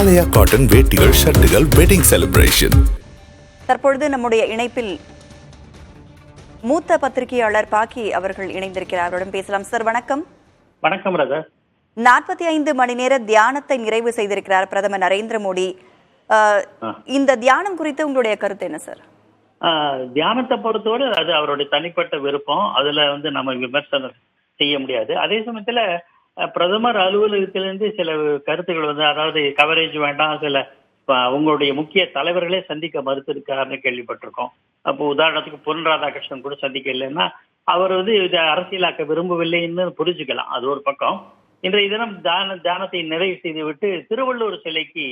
ஆலயா cotton வேட்டிகள் ஷர்ட்டுகள் wedding celebration. தற்பொழுது நம்முடைய இணைப்பில் மூத்த பத்திரிகையாளர் பாக்கி அவர்கள் இணைந்திருக்கிறார். அவருடன் பேசலாம். சார் வணக்கம். வணக்கம் ராஜா. 45 மணி நேர தியானத்தை நிறைவு செய்திருக்கிறார் பிரதமர் நரேந்திர மோடி. இந்த தியானம் குறித்து உங்களுடைய கருத்து என்ன சார்? தியானத்தை பொறுத்தவரை அது அவருடைய தனிப்பட்ட விருப்பம். அதுல நம்ம விமர்சனம் செய்ய முடியாது. அதே சமயத்துல பிரதமர் அலுவலகத்திலிருந்து சில கருத்துக்கள் அதாவது கவரேஜ் வேண்டாம், சில அவங்களுடைய முக்கிய தலைவர்களே சந்திக்க மறுத்திருக்காருன்னு கேள்விப்பட்டிருக்கோம். அப்போ உதாரணத்துக்கு பொன் ராதாகிருஷ்ணன் கூட சந்திக்க இல்லைன்னா அவர் இதை அரசியலாக்க விரும்பவில்லைன்னு புரிஞ்சுக்கலாம். அது ஒரு பக்கம். இன்றைய தினம் தியானத்தை நிறைவு செய்து விட்டு திருவள்ளுவர் சிலைக்கு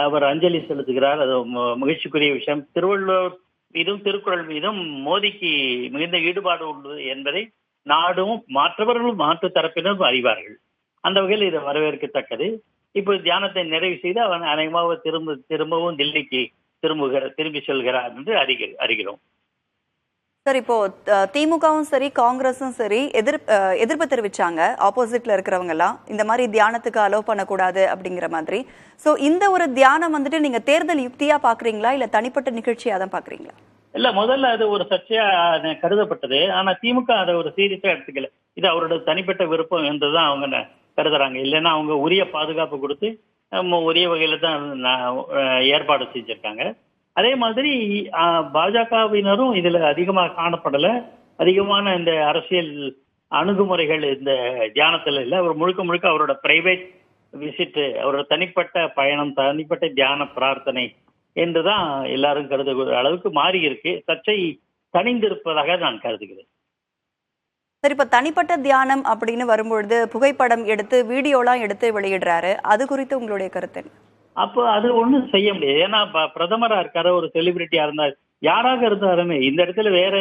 அவர் அஞ்சலி செலுத்துகிறார். அது மகிழ்ச்சிக்குரிய விஷயம். திருவள்ளுவர் மீதும் திருக்குறள் மீதும் மோடிக்கு மிகுந்த ஈடுபாடு உண்டு என்பதை நாடும் மற்றவர்களும் மாற்று தரப்பினரும் அறிவார்கள். அந்த வகையில் இதை வரவேற்கத்தக்கது. இப்போ தியானத்தை நிறைவு செய்து அவன் அநேகமாக திரும்பவும் தில்லிக்கு திரும்பி செல்கிறார் என்று அறிகிறோம். சார், இப்போ திமுகவும் சரி காங்கிரஸும் சரி எதிர்ப்பு தெரிவிச்சாங்க. ஆப்போசிட்ல இருக்கிறவங்க எல்லாம் இந்த மாதிரி தியானத்துக்கு அலோவ் பண்ணக்கூடாது அப்படிங்கிற மாதிரி. ஸோ இந்த ஒரு தியானம் நீங்க தேர்தல் யுக்தியா பாக்குறீங்களா இல்ல தனிப்பட்ட நிகழ்ச்சியா தான் பாக்குறீங்களா? இல்ல, முதல்ல அது ஒரு சர்ச்சையா கருதப்பட்டது. ஆனா திமுக அதை ஒரு சீரியஸா எடுத்துக்கல. இது அவரோட தனிப்பட்ட விருப்பம் என்றுதான் அவங்க கருதுறாங்க. இல்லைன்னா அவங்க உரிய பாதுகாப்பு கொடுத்து உரிய வகையில தான் ஏற்பாடு செஞ்சிருக்காங்க. அதே மாதிரி பாஜகவினரும் இதுல அதிகமாக காணப்படல. அதிகமான இந்த அரசியல் அணுகுமுறைகள் இந்த தியானத்துல இல்லை. அவர் முழுக்க அவரோட பிரைவேட் விசிட், அவரோட தனிப்பட்ட பயணம், தனிப்பட்ட தியான பிரார்த்தனை என்றுதான் எல்லாரும் கருதுகிற அளவுக்கு மாறி இருக்கு. சர்ச்சை தணிந்திருப்பதாக நான் கருதுகிறேன். சரி, இப்ப தனிப்பட்ட தியானம் அப்படின்னு வரும்பொழுது புகைப்படம் எடுத்து வீடியோலாம் எடுத்து வெளியிடுறாரு. அது குறித்து உங்களுடைய கருத்து? அப்போ அது ஒண்ணும் செய்ய முடியாது. ஏன்னா பிரதமரா இருக்காரு, ஒரு செலிபிரிட்டியா இருந்தார், யாராக இருந்தாலுமே இந்த இடத்துல வேற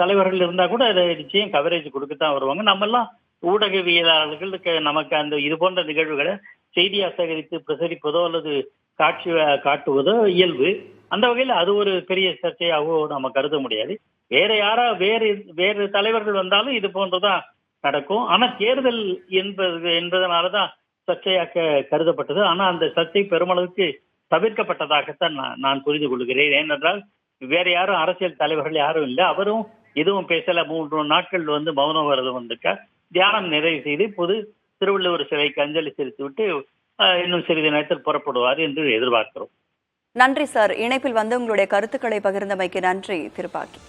தலைவர்கள் இருந்தா கூட அதை நிச்சயம் கவரேஜ் கொடுக்கத்தான் வருவாங்க. நம்ம எல்லாம் ஊடகவியலாளர்களுக்கு நமக்கு அந்த இது போன்ற நிகழ்வுகளை செய்தியா சேகரித்து பிரசரிப்பதோ அல்லது காட்டுவதோ இயல்பு. அந்த வகையில் அது ஒரு பெரிய சர்ச்சையாகவோ நம்ம கருத முடியாது. வேறு தலைவர்கள் வந்தாலும் இது போன்றதான் நடக்கும். ஆனா தேர்தல் என்பதனாலதான் சர்ச்சையாக கருதப்பட்டது. ஆனா அந்த சர்ச்சை பெருமளவுக்கு தவிர்க்கப்பட்டதாகத்தான் நான் புரிந்து கொள்கிறேன். ஏனென்றால் வேற யாரும் அரசியல் தலைவர்கள் யாரும் இல்லை. அவரும் எதுவும் பேசல. 3 நாட்கள் மௌன விரதம் வந்திருக்க. தியானம் நிறைவு செய்து பொது திருவள்ளுவர் சிலைக்கு அஞ்சலி செலுத்திவிட்டு இன்னும் சிறிது நேரத்தில் புறப்படுவார் என்று எதிர்பார்க்கிறோம். நன்றி சார். இணைப்பில் உங்களுடைய கருத்துக்களை பகிர்ந்தமைக்கு நன்றி திருப்பாக்கி.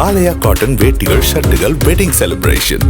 ஆலயா காட்டன் வேட்டிகள் ஷர்ட்டுகள் வெட்டிங் செலிப்ரேஷன்.